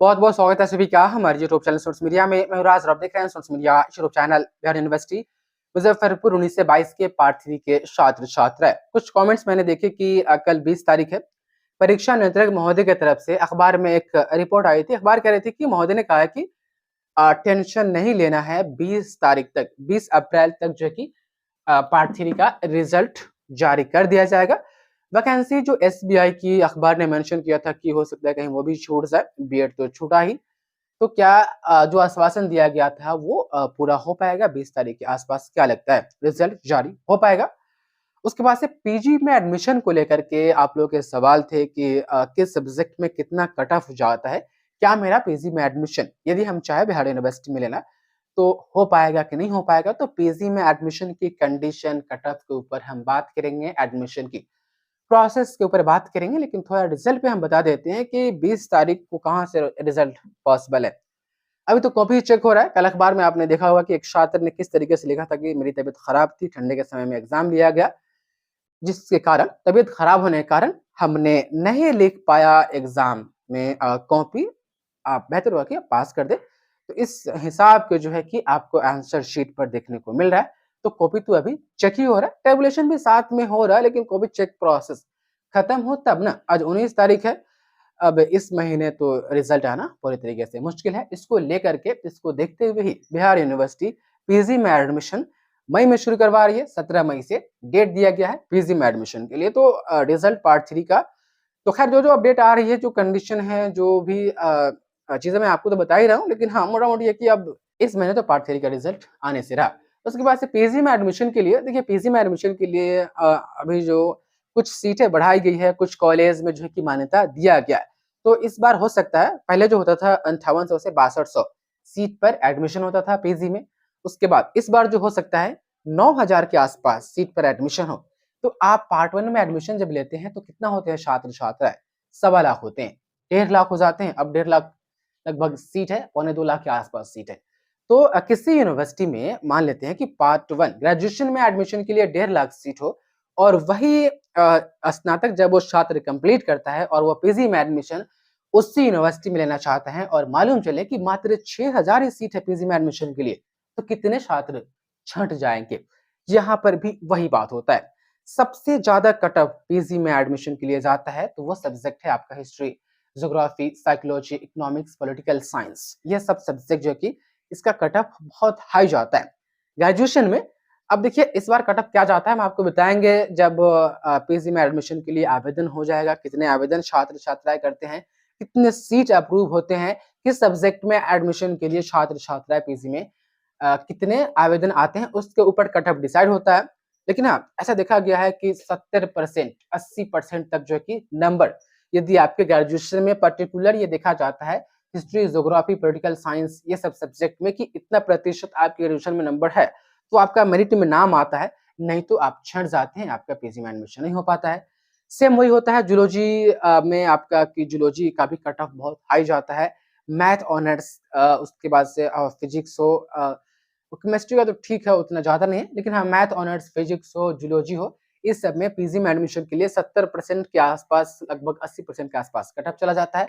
बहुत बहुत स्वागत है सभी का हमारे यूट्यूब चैनल स्टूडेंट्स मीडिया में। मैं राज, आप देख रहे हैं students media YouTube channel. Bihar university Muzaffarpur 19 से 22 के पार्ट 3 के छात्र छात्रा है। कुछ कमेंट्स मैंने देखे कि कल 20 तारीख है, परीक्षा नियंत्रक महोदय की तरफ से अखबार में एक रिपोर्ट आई थी। अखबार कह रहे थे कि महोदय ने कहा है कि टेंशन नहीं लेना है, 20 तारीख तक 20 अप्रैल तक जो है कि पार्ट 3 का रिजल्ट जारी कर दिया जाएगा। वैकेंसी जो एसबीआई की अखबार ने मेंशन किया था कि हो सकता है कहीं वो भी छूट जाए, बीएड तो छूटा ही, तो क्या जो आश्वासन दिया गया था वो पूरा हो पाएगा 20 तारीख के आसपास? क्या लगता है रिजल्ट जारी हो पाएगा? उसके बाद से पीजी में एडमिशन को लेकर के आप लोगों के सवाल थे कि किस सब्जेक्ट में कितना कट ऑफ जाता है, क्या मेरा पीजी में एडमिशन यदि हम चाहे बिहार यूनिवर्सिटी में लेना तो हो पाएगा कि नहीं हो पाएगा? तो पीजी में एडमिशन की कंडीशन, कट ऑफ के ऊपर हम बात करेंगे, एडमिशन की प्रोसेस के ऊपर बात करेंगे, लेकिन थोड़ा रिजल्ट पे हम बता देते हैं कि 20 तारीख को कहाँ से रिजल्ट पॉसिबल है। अभी तो कॉपी चेक हो रहा है। कल अखबार में आपने देखा होगा कि एक छात्र ने किस तरीके से लिखा था कि मेरी तबीयत खराब थी, ठंडे के समय में एग्जाम लिया गया, जिसके कारण तबीयत खराब होने के कारण हमने नहीं लिख पाया एग्जाम में कॉपी। आप बेहतर हुआ कि आप पास कर दे। तो इस हिसाब के जो है कि आपको आंसर शीट पर देखने को मिल रहा है। तो कॉपी तो अभी चेक ही हो रहा है, टेबुलेशन भी साथ में हो रहा है, लेकिन कॉपी चेक प्रोसेस खत्म हो तब ना। आज 19 तारीख है, अब इस महीने तो रिजल्ट आना पूरी तरीके से मुश्किल है। इसको लेकर के, इसको देखते हुए ही बिहार यूनिवर्सिटी पीजी में एडमिशन मई में शुरू करवा रही है। 17 मई से डेट दिया गया है पीजी में एडमिशन के लिए। तो रिजल्ट पार्ट 3 का तो खैर जो अपडेट आ रही है, जो कंडीशन है, जो भी चीजें मैं आपको तो बता ही रहा हूँ, लेकिन हाँ मोटा मोटी है कि अब इस महीने तो पार्ट 3 का रिजल्ट आने से रहा। उसके बाद से पीजी में एडमिशन के लिए देखिए, पीजी में एडमिशन के लिए अभी जो कुछ सीटें बढ़ाई गई है, कुछ कॉलेज में जो है कि मान्यता दिया गया है। तो इस बार हो सकता है, पहले जो होता था 5800 से 6200 सीट पर एडमिशन होता था पीजी में। उसके बाद इस बार जो हो सकता है 9000 के आसपास सीट पर एडमिशन हो। तो आप पार्ट 1 में एडमिशन जब लेते हैं तो कितना होते हैं छात्र छात्राएं? 1.25 लाख होते हैं, 1.5 लाख हो जाते हैं। अब 1.5 लाख लगभग सीट है, 1.25 लाख के आसपास सीट है। तो किसी यूनिवर्सिटी में मान लेते हैं कि पार्ट 1 ग्रेजुएशन में एडमिशन के लिए 1.5 लाख सीट हो, और वही स्नातक जब वो छात्र कंप्लीट करता है और वो पीजी में एडमिशन उसी यूनिवर्सिटी में लेना चाहता है, और मालूम चले कि मात्र 6000 ही सीट है पीजी में एडमिशन के लिए, तो कितने छात्र छंट जाएंगे? यहाँ पर भी वही बात होता है। सबसे ज्यादा कट ऑफ पीजी में एडमिशन के लिए जाता है तो वो सब्जेक्ट है आपका history, geography, psychology, economics, political science. ये सब सब्जेक्ट जो कि इसका कट ऑफ बहुत हाई जाता है ग्रेजुएशन में। अब देखिए इस बार कट ऑफ क्या जाता है हम आपको बताएंगे जब पीजी में एडमिशन के लिए आवेदन हो जाएगा। कितने आवेदन छात्र छात्राएं करते हैं, कितने सीट अप्रूव होते हैं, किस सब्जेक्ट में एडमिशन के लिए छात्र छात्राएं पीजी में कितने आवेदन आते हैं, उसके ऊपर कट ऑफ डिसाइड होता है। लेकिन हाँ, ऐसा देखा गया है कि 70% 80% तक जो है कि नंबर, यदि आपके ग्रेजुएशन में पर्टिकुलर ये देखा जाता है हिस्ट्री, ज्योग्राफी, पॉलिटिकल साइंस, ये सब सब्जेक्ट में कि इतना प्रतिशत आपके ग्रेजुएशन में नंबर है तो आपका मेरिट में नाम आता है, नहीं तो आप छंट जाते हैं, आपका पीजी में एडमिशन नहीं हो पाता है। सेम वही होता है जूलॉजी में आपका, कि जूलॉजी का भी कट ऑफ बहुत हाई जाता है। मैथ ऑनर्स, उसके बाद से फिजिक्स हो, केमिस्ट्री का तो ठीक है उतना ज्यादा नहीं है, लेकिन हाँ मैथ ऑनर्स, फिजिक्स हो, जूलॉजी हो, इस सब में पीजी में एडमिशन के लिए 70% के आसपास, लगभग 80% के आसपास कट ऑफ चला जाता है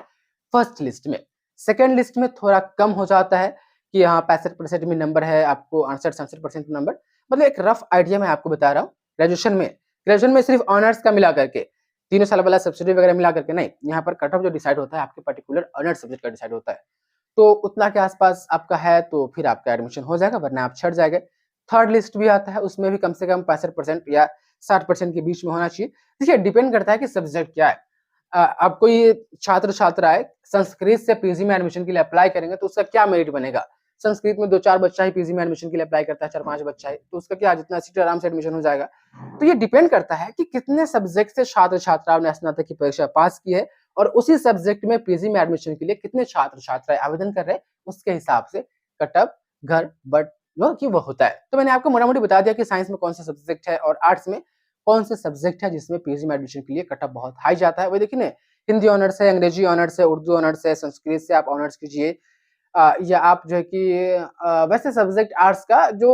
फर्स्ट लिस्ट में। सेकेंड लिस्ट में थोड़ा कम हो जाता है कि यहाँ 65% में नंबर है आपको, 68-67% नंबर। मतलब एक रफ आइडिया मैं आपको बता रहा हूँ। ग्रेजुएशन में सिर्फ ऑनर्स का मिला करके, 3 साल वाला सब्सिडी वगैरह मिला करके नहीं, यहाँ पर कट ऑफ जो डिसाइड होता है आपके पर्टिकुलर ऑनर्स सब्जेक्ट का डिसाइड होता है। तो उतना के आसपास आपका है तो फिर आपका एडमिशन हो जाएगा, वरना आप छट जाएंगे। थर्ड लिस्ट भी आता है, उसमें भी कम से कम 65% या 60% के बीच में होना चाहिए। देखिए डिपेंड करता है कि सब्जेक्ट क्या है। अब कोई छात्र छात्राएं संस्कृत से पीजी में एडमिशन के लिए अप्लाई करेंगे तो उसका क्या मेरिट बनेगा? संस्कृत में 2-4 बच्चा ही पीजी में एडमिशन के लिए अप्लाई करता है, 4-5 बच्चा ही, तो उसका क्या, जितना सीट आराम से एडमिशन हो जाएगा। तो ये डिपेंड करता है कि कितने सब्जेक्ट से छात्र छात्राओं ने स्नातक की परीक्षा पास की है, और उसी सब्जेक्ट में पीजी में एडमिशन के लिए कितने छात्र छात्राएं आवेदन कर रहे हैं, उसके हिसाब से कट ऑफ घर बट नो कि वो होता है। तो मैंने आपको मोटा मोटी बता दिया कि साइंस में कौन सा सब्जेक्ट है और आर्ट्स में कौन से सब्जेक्ट है जिसमें पीजी में एडमिशन के लिए कट ऑफ बहुत हाई जाता है। वही देखिए ना, हिंदी ऑनर्स है, अंग्रेजी ऑनर्स है, उर्दू ऑनर्स है, संस्कृत से आप ऑनर्स कीजिए, या आप जो है कि वैसे सब्जेक्ट आर्ट्स का जो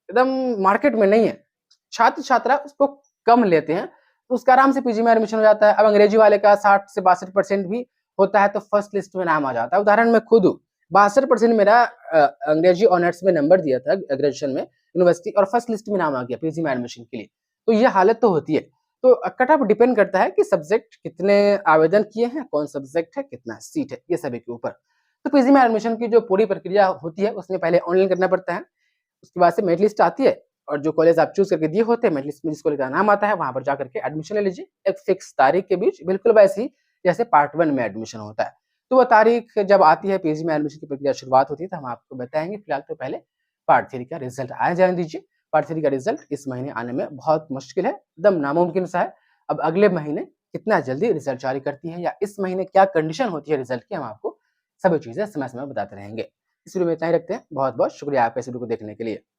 एकदम मार्केट में नहीं है, छात्र छात्रा उसको कम लेते हैं, तो उसका आराम से पीजी में एडमिशन हो जाता है। अब अंग्रेजी वाले का 60 से 62% भी होता है तो फर्स्ट लिस्ट में नाम आ जाता है। उदाहरण मैं खुद हूँ, 62% मेरा अंग्रेजी ऑनर्स में नंबर दिया था ग्रेजुएशन में यूनिवर्सिटी, और फर्स्ट लिस्ट में नाम आ गया पीजी में एडमिशन के लिए। तो ये हालत तो होती है। तो कट ऑफ डिपेंड करता है कि सब्जेक्ट कितने आवेदन किए हैं, कौन सब्जेक्ट है, कितना सीट है, ये सभी के ऊपर। तो पीजी में एडमिशन की जो पूरी प्रक्रिया होती है उसमें पहले ऑनलाइन करना पड़ता है, उसके बाद से मेरिट लिस्ट आती है और जो कॉलेज आप चूज करके दिए होते हैं मेरिट लिस्ट में जिस कॉलेज का नाम आता है वहां पर जाकर के एडमिशन ले लीजिए एक फिक्स तारीख के बीच, बिल्कुल वैसे ही जैसे पार्ट 1 में एडमिशन होता है। तो वो तारीख जब आती है, पीजी में एडमिशन की प्रक्रिया शुरुआत होती है, तो हम आपको बताएंगे। फिलहाल तो पहले पार्ट 3 का रिजल्ट आ जाने दीजिए। पार्ट 3 का रिजल्ट इस महीने आने में बहुत मुश्किल है, एकदम नामुमकिन सा है। अब अगले महीने कितना जल्दी रिजल्ट जारी करती है या इस महीने क्या कंडीशन होती है रिजल्ट की, हम आपको सभी चीजें समय समय बताते रहेंगे। इस वीडियो में इतना ही रखते हैं। बहुत बहुत शुक्रिया आपका इस वीडियो को देखने के लिए।